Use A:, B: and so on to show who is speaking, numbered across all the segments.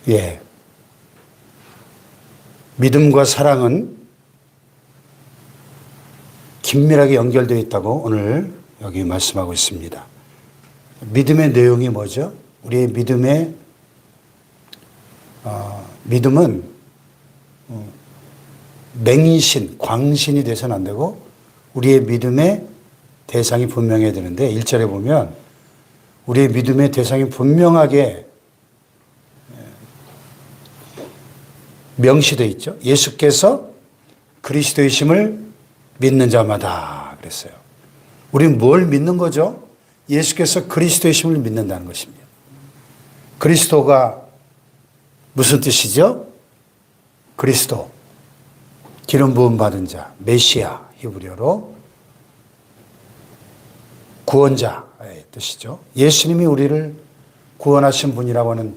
A: 예. 믿음과 사랑은 긴밀하게 연결되어 있다고 오늘 여기 말씀하고 있습니다. 믿음의 내용이 뭐죠? 우리의 믿음은 맹신, 광신이 돼서는 안 되고 우리의 믿음의 대상이 분명해야 되는데 1절에 보면 우리의 믿음의 대상이 분명하게 명시되어 있죠. 예수께서 그리스도이심을 믿는 자마다 그랬어요. 우리는 뭘 믿는 거죠? 예수께서 그리스도이심을 믿는다는 것입니다. 그리스도가 무슨 뜻이죠? 그리스도, 기름 부음 받은 자, 메시아, 히브리어로 구원자의 뜻이죠. 예수님이 우리를 구원하신 분이라고 하는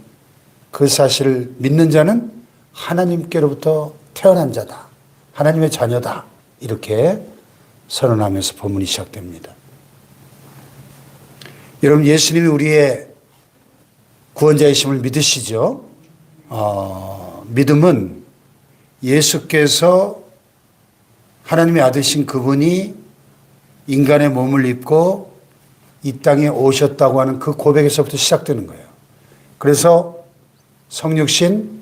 A: 그 사실을 믿는 자는 하나님께로부터 태어난 자다. 하나님의 자녀다. 이렇게 선언하면서 본문이 시작됩니다. 여러분, 예수님이 우리의 구원자이심을 믿으시죠? 믿음은 예수께서 하나님의 아들이신 그분이 인간의 몸을 입고 이 땅에 오셨다고 하는 그 고백에서부터 시작되는 거예요. 그래서 성육신,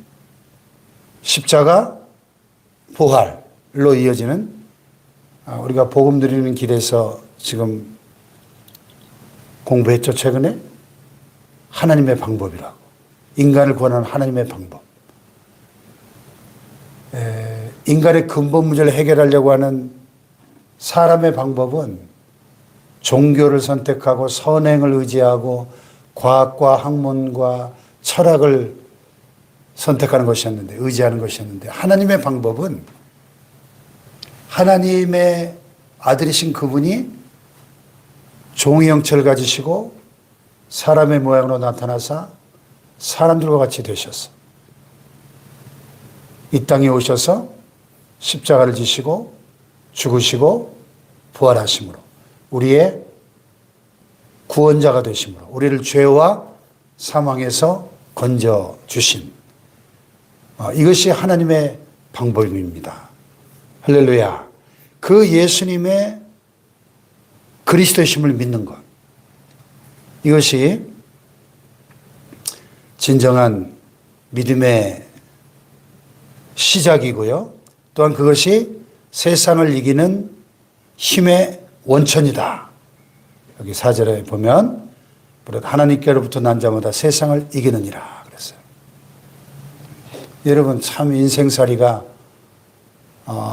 A: 십자가, 부활로 이어지는 우리가 복음 드리는 길에서 지금 공부했죠, 최근에? 하나님의 방법이라고. 인간을 구원하는 하나님의 방법. 인간의 근본 문제를 해결하려고 하는 사람의 방법은 종교를 선택하고 선행을 의지하고 과학과 학문과 철학을 선택하는 것이었는데, 의지하는 것이었는데, 하나님의 방법은 하나님의 아들이신 그분이 종의 형체를 가지시고 사람의 모양으로 나타나사 사람들과 같이 되셨어. 이 땅에 오셔서 십자가를 지시고 죽으시고 부활하심으로 우리의 구원자가 되심으로 우리를 죄와 사망에서 건져주신 이것이 하나님의 방법입니다. 할렐루야. 그 예수님의 그리스도이심을 믿는 것, 이것이 진정한 믿음의 시작이고요. 또한 그것이 세상을 이기는 힘의 원천이다. 여기 4절에 보면 하나님께로부터 난 자마다 세상을 이기느니라 그랬어요. 여러분, 참 인생살이가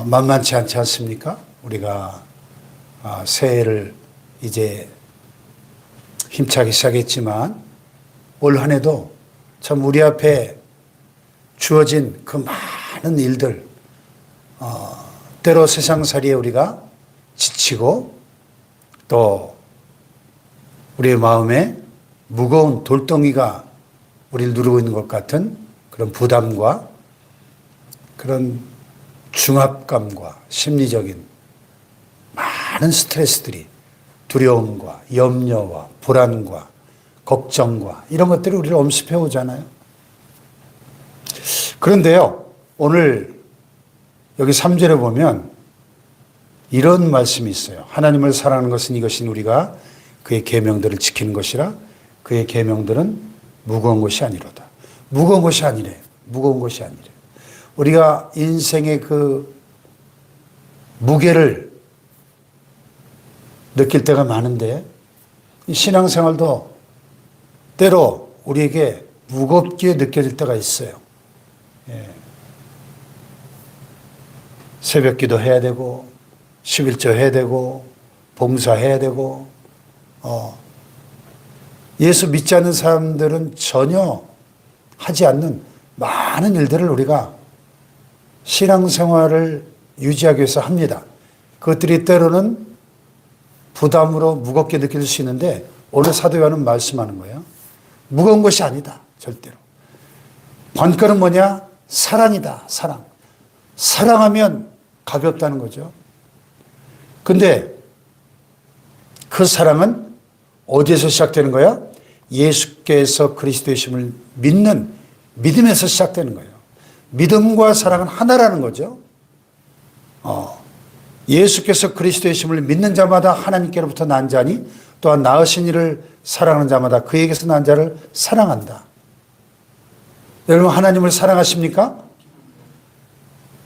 A: 만만치 않지 않습니까? 우리가 새해를 이제 힘차게 시작했지만 올 한 해도 참 우리 앞에 주어진 그 많은 일들, 때로 세상살이에 우리가 지치고 또 우리의 마음에 무거운 돌덩이가 우리를 누르고 있는 것 같은 그런 부담과 그런 중압감과 심리적인 많은 스트레스들이, 두려움과 염려와 불안과 걱정과 이런 것들이 우리를 엄습해 오잖아요. 그런데요, 오늘 여기 3절에 보면 이런 말씀이 있어요. 하나님을 사랑하는 것은 이것인 우리가 그의 계명들을 지키는 것이라 그의 계명들은 무거운 것이 아니로다. 무거운 것이 아니래. 무거운 것이 아니래. 우리가 인생의 그 무게를 느낄 때가 많은데 신앙생활도 때로 우리에게 무겁게 느껴질 때가 있어요. 예. 새벽기도 해야 되고 11조 해야 되고 봉사해야 되고 예수 믿지 않는 사람들은 전혀 하지 않는 많은 일들을 우리가 신앙생활을 유지하기 위해서 합니다. 그것들이 때로는 부담으로 무겁게 느낄 수 있는데 오늘 사도 요한은 말씀하는 거예요. 무거운 것이 아니다. 절대로. 관건은 뭐냐? 사랑이다. 사랑. 사랑하면 가볍다는 거죠. 근데 그 사랑은 어디에서 시작되는 거야? 예수께서 그리스도이심을 믿는 믿음에서 시작되는 거예요. 믿음과 사랑은 하나라는 거죠. 예수께서 그리스도의 심을 믿는 자마다 하나님께로부터 난 자니 또한 낳으신 이를 사랑하는 자마다 그에게서 난 자를 사랑한다. 여러분 하나님을 사랑하십니까?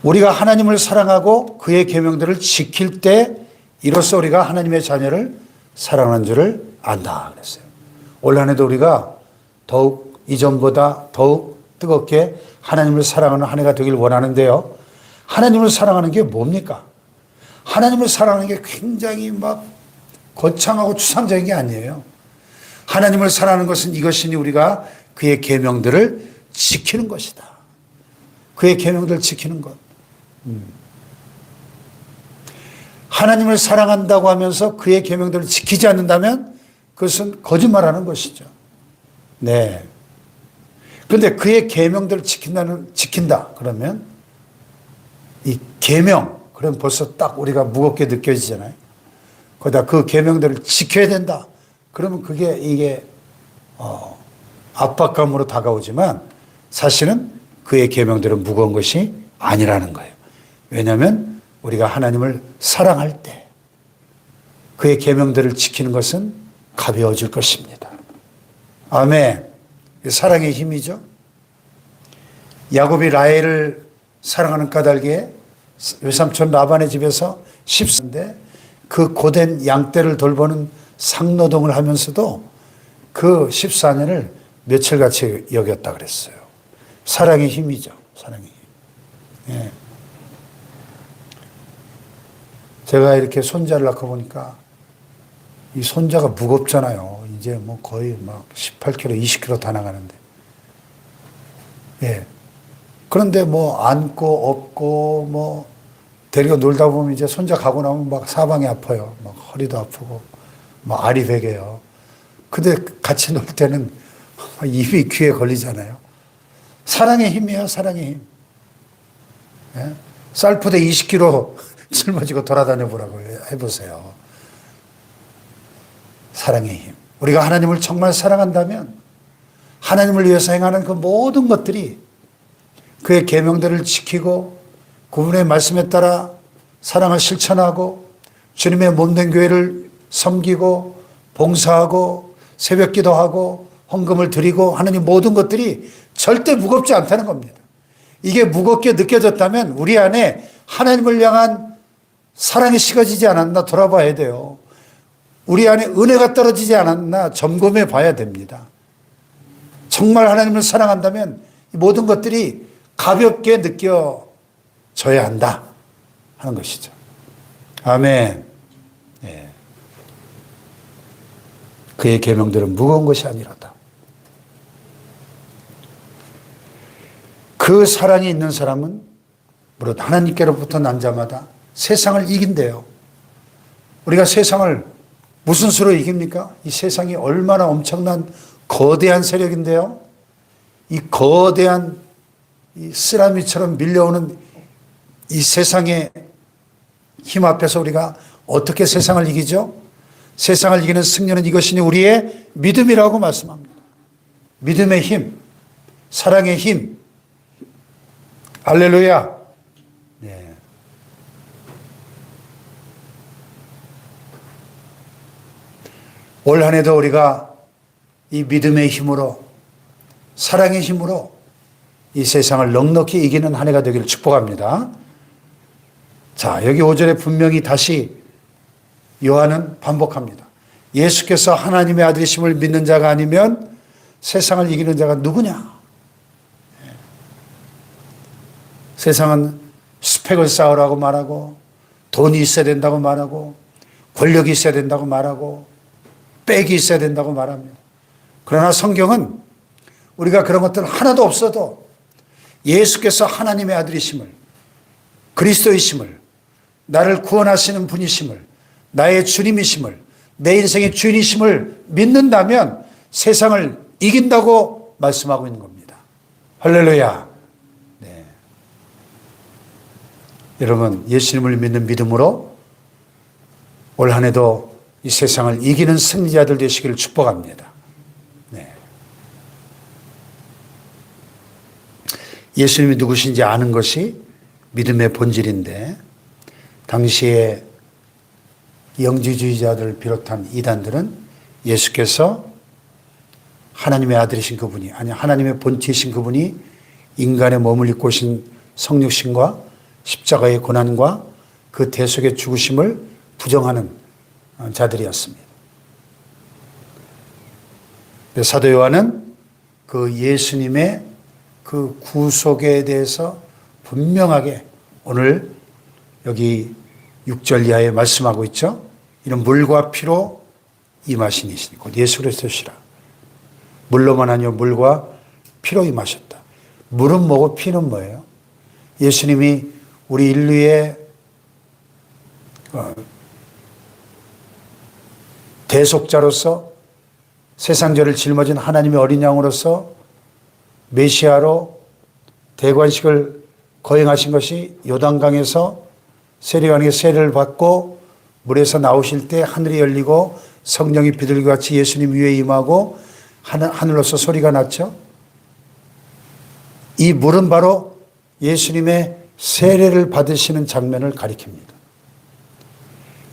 A: 우리가 하나님을 사랑하고 그의 계명들을 지킬 때 이로써 우리가 하나님의 자녀를 사랑하는 줄을 안다 그랬어요. 올 한 해도 우리가 더욱 이전보다 더욱 뜨겁게 하나님을 사랑하는 한 해가 되길 원하는데요. 하나님을 사랑하는 게 뭡니까? 하나님을 사랑하는 게 굉장히 막 거창하고 추상적인 게 아니에요. 하나님을 사랑하는 것은 이것이니 우리가 그의 계명들을 지키는 것이다. 그의 계명들을 지키는 것. 하나님을 사랑한다고 하면서 그의 계명들을 지키지 않는다면 그것은 거짓말하는 것이죠. 네. 그런데 그의 계명들을 지킨다 그러면 이 계명 그럼 벌써 딱 우리가 무겁게 느껴지잖아요. 거기다 그 계명들을 지켜야 된다. 그러면 이게 압박감으로 다가오지만 사실은 그의 계명들은 무거운 것이 아니라는 거예요. 왜냐하면 우리가 하나님을 사랑할 때 그의 계명들을 지키는 것은 가벼워질 것입니다. 아멘. 사랑의 힘이죠. 야곱이 라헬을 사랑하는 까닭에 외삼촌 라반의 집에서 14인데 그 고된 양떼를 돌보는 상노동을 하면서도 그 14년을 며칠같이 여겼다 그랬어요. 사랑의 힘이죠. 사랑의 힘. 예. 제가 이렇게 손자를 낳고 보니까 이 손자가 무겁잖아요. 이제 뭐 거의 막 18kg, 20kg 다 나가는데. 예. 그런데 뭐 안고 업고 뭐 데리고 놀다 보면 이제 손자 가고 나면 막 사방이 아파요. 막 허리도 아프고 막 알이 베개요. 근데 같이 놀 때는 입이 귀에 걸리잖아요. 사랑의 힘이에요. 사랑의 힘. 예? 쌀포대 20kg 짊어지고 돌아다녀 보라고 해보세요. 사랑의 힘. 우리가 하나님을 정말 사랑한다면 하나님을 위해서 행하는 그 모든 것들이 그의 계명들을 지키고 그분의 말씀에 따라 사랑을 실천하고 주님의 몸된 교회를 섬기고 봉사하고 새벽 기도하고 헌금을 드리고 하는 이 모든 것들이 절대 무겁지 않다는 겁니다. 이게 무겁게 느껴졌다면 우리 안에 하나님을 향한 사랑이 식어지지 않았나 돌아봐야 돼요. 우리 안에 은혜가 떨어지지 않았나 점검해 봐야 됩니다. 정말 하나님을 사랑한다면 이 모든 것들이 가볍게 느껴져야 한다 하는 것이죠. 아멘. 예. 그의 계명들은 무거운 것이 아니라다. 그 사랑이 있는 사람은 물론 하나님께로부터 난 자마다 세상을 이긴대요. 우리가 세상을 무슨 수로 이깁니까? 이 세상이 얼마나 엄청난 거대한 세력인데요. 이 거대한 이 쓰라미처럼 밀려오는 이 세상의 힘 앞에서 우리가 어떻게 세상을 이기죠? 세상을 이기는 승리는 이것이니 우리의 믿음이라고 말씀합니다. 믿음의 힘, 사랑의 힘. 할렐루야. 네. 올 한 해도 우리가 이 믿음의 힘으로 사랑의 힘으로 이 세상을 넉넉히 이기는 한 해가 되기를 축복합니다. 자, 여기 5절에 분명히 다시 요한은 반복합니다. 예수께서 하나님의 아들이심을 믿는 자가 아니면 세상을 이기는 자가 누구냐? 세상은 스펙을 쌓으라고 말하고 돈이 있어야 된다고 말하고 권력이 있어야 된다고 말하고 빽이 있어야 된다고 말합니다. 그러나 성경은 우리가 그런 것들 하나도 없어도 예수께서 하나님의 아들이심을 그리스도이심을 나를 구원하시는 분이심을 나의 주님이심을 내 인생의 주인이심을 믿는다면 세상을 이긴다고 말씀하고 있는 겁니다. 할렐루야. 네. 여러분 예수님을 믿는 믿음으로 올 한 해도 이 세상을 이기는 승리자들 되시기를 축복합니다. 네. 예수님이 누구신지 아는 것이 믿음의 본질인데 당시에 영지주의자들을 비롯한 이단들은 예수께서 하나님의 아들이신 그분이, 아니 하나님의 본체이신 그분이 인간의 몸을 입고 오신 성육신과 십자가의 고난과 그 대속의 죽으심을 부정하는 자들이었습니다. 사도 요한은 그 예수님의 그 구속에 대해서 분명하게 오늘 여기 6절 이하에 말씀하고 있죠. 이는 물과 피로 임하신 이시니 곧 예수 그리스도시라. 물로만 아니요 물과 피로 임하셨다. 물은 뭐고 피는 뭐예요? 예수님이 우리 인류의 대속자로서 세상 죄를 짊어진 하나님의 어린 양으로서 메시아로 대관식을 거행하신 것이 요단강에서 세례요한에게 세례를 받고 물에서 나오실 때 하늘이 열리고 성령이 비둘기와 같이 예수님 위에 임하고 하늘로서 소리가 났죠. 이 물은 바로 예수님의 세례를 받으시는 장면을 가리킵니다.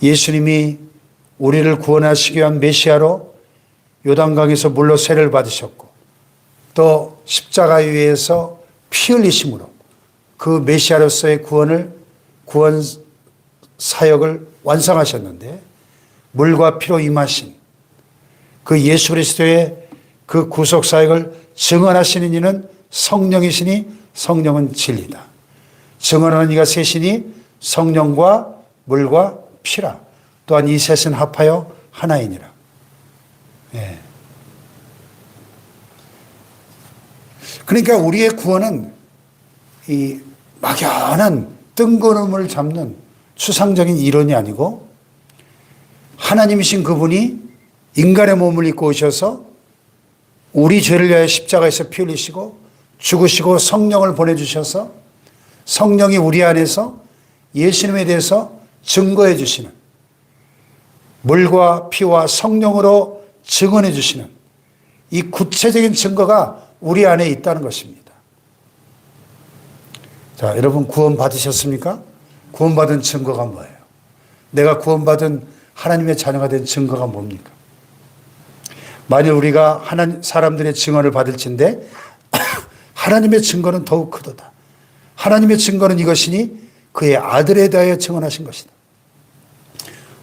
A: 예수님이 우리를 구원하시기 위한 메시아로 요단강에서 물로 세례를 받으셨고 또 십자가 위에서 피 흘리심으로 그 메시아로서의 구원 사역을 완성하셨는데 물과 피로 임하신 그 예수 그리스도의 그 구속 사역을 증언하시는 이는 성령이시니 성령은 진리다. 증언하는 이가 셋이니 성령과 물과 피라. 또한 이 셋은 합하여 하나이니라. 예. 그러니까 우리의 구원은 이 막연한 뜬구름을 잡는 추상적인 이론이 아니고 하나님이신 그분이 인간의 몸을 입고 오셔서 우리 죄를 위하여 십자가에서 피 흘리시고 죽으시고 성령을 보내주셔서 성령이 우리 안에서 예수님에 대해서 증거해 주시는 물과 피와 성령으로 증언해 주시는 이 구체적인 증거가 우리 안에 있다는 것입니다. 자, 여러분 구원 받으셨습니까? 구원받은 증거가 뭐예요? 내가 구원받은 하나님의 자녀가 된 증거가 뭡니까? 만일 우리가 사람들의 증언을 받을진데 하나님의 증거는 더욱 크도다. 하나님의 증거는 이것이니 그의 아들에 대하여 증언하신 것이다.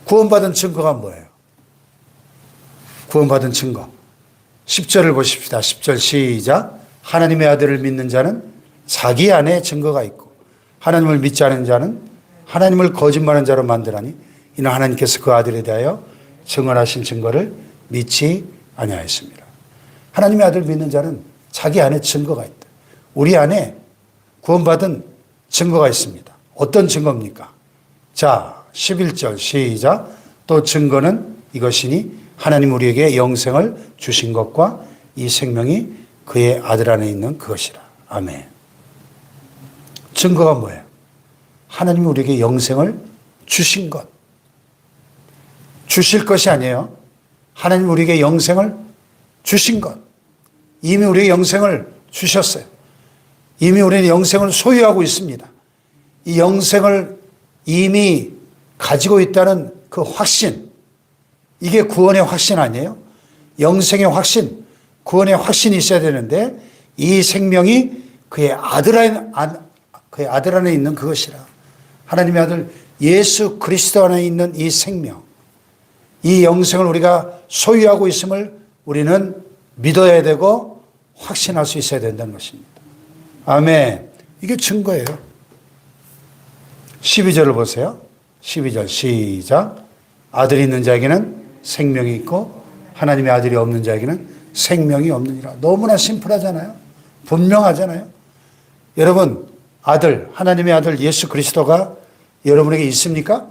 A: 구원받은 증거가 뭐예요? 구원받은 증거. 10절을 보십시다. 10절 시작. 하나님의 아들을 믿는 자는 자기 안에 증거가 있고 하나님을 믿지 않은 자는 하나님을 거짓말하는 자로 만들하니 이는 하나님께서 그 아들에 대하여 증언하신 증거를 믿지 아니하였습니다. 하나님의 아들을 믿는 자는 자기 안에 증거가 있다. 우리 안에 구원받은 증거가 있습니다. 어떤 증거입니까? 자, 11절 시작. 또 증거는 이것이니 하나님 우리에게 영생을 주신 것과 이 생명이 그의 아들 안에 있는 그것이라. 아멘. 증거가 뭐예요? 하나님이 우리에게 영생을 주신 것. 주실 것이 아니에요. 하나님 우리에게 영생을 주신 것. 이미 우리에게 영생을 주셨어요. 이미 우리는 영생을 소유하고 있습니다. 이 영생을 이미 가지고 있다는 그 확신. 이게 구원의 확신 아니에요? 영생의 확신, 구원의 확신이 있어야 되는데 이 생명이 그의 아들 안에 있는 그것이라. 하나님의 아들 예수 그리스도 안에 있는 이 생명, 이 영생을 우리가 소유하고 있음을 우리는 믿어야 되고 확신할 수 있어야 된다는 것입니다. 아멘. 이게 증거예요. 12절을 보세요. 12절 시작. 아들이 있는 자에게는 생명이 있고 하나님의 아들이 없는 자에게는 생명이 없느니라. 너무나 심플하잖아요. 분명하잖아요. 여러분, 아들, 하나님의 아들 예수 그리스도가 여러분에게 있습니까?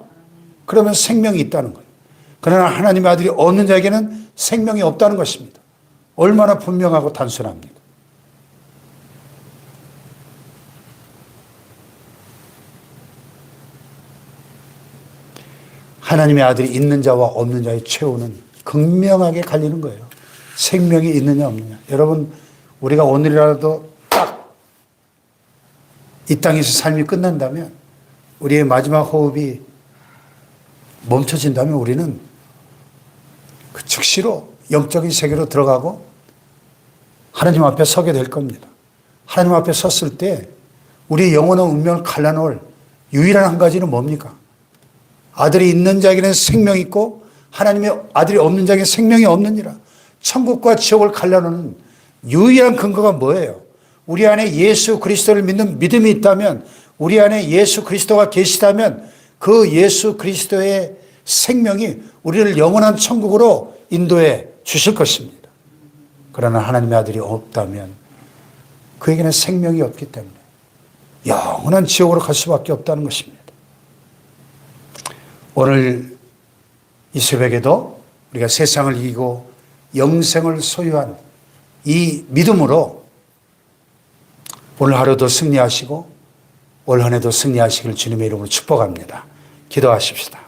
A: 그러면 생명이 있다는 거예요. 그러나 하나님의 아들이 없는 자에게는 생명이 없다는 것입니다. 얼마나 분명하고 단순합니까? 하나님의 아들이 있는 자와 없는 자의 최후는 극명하게 갈리는 거예요. 생명이 있느냐 없느냐. 여러분, 우리가 오늘이라도 딱 이 땅에서 삶이 끝난다면, 우리의 마지막 호흡이 멈춰진다면 우리는 그 즉시로 영적인 세계로 들어가고 하나님 앞에 서게 될 겁니다. 하나님 앞에 섰을 때 우리의 영혼의 운명을 갈라놓을 유일한 한 가지는 뭡니까? 아들이 있는 자에게는 생명이 있고 하나님의 아들이 없는 자에게는 생명이 없느니라. 천국과 지옥을 갈라놓는 유일한 근거가 뭐예요? 우리 안에 예수 그리스도를 믿는 믿음이 있다면, 우리 안에 예수 그리스도가 계시다면 그 예수 그리스도의 생명이 우리를 영원한 천국으로 인도해 주실 것입니다. 그러나 하나님의 아들이 없다면 그에게는 생명이 없기 때문에 영원한 지옥으로 갈 수밖에 없다는 것입니다. 오늘 이 새벽에도 우리가 세상을 이기고 영생을 소유한 이 믿음으로 오늘 하루도 승리하시고 올 한 해도 승리하시길 주님의 이름으로 축복합니다. 기도하십시다.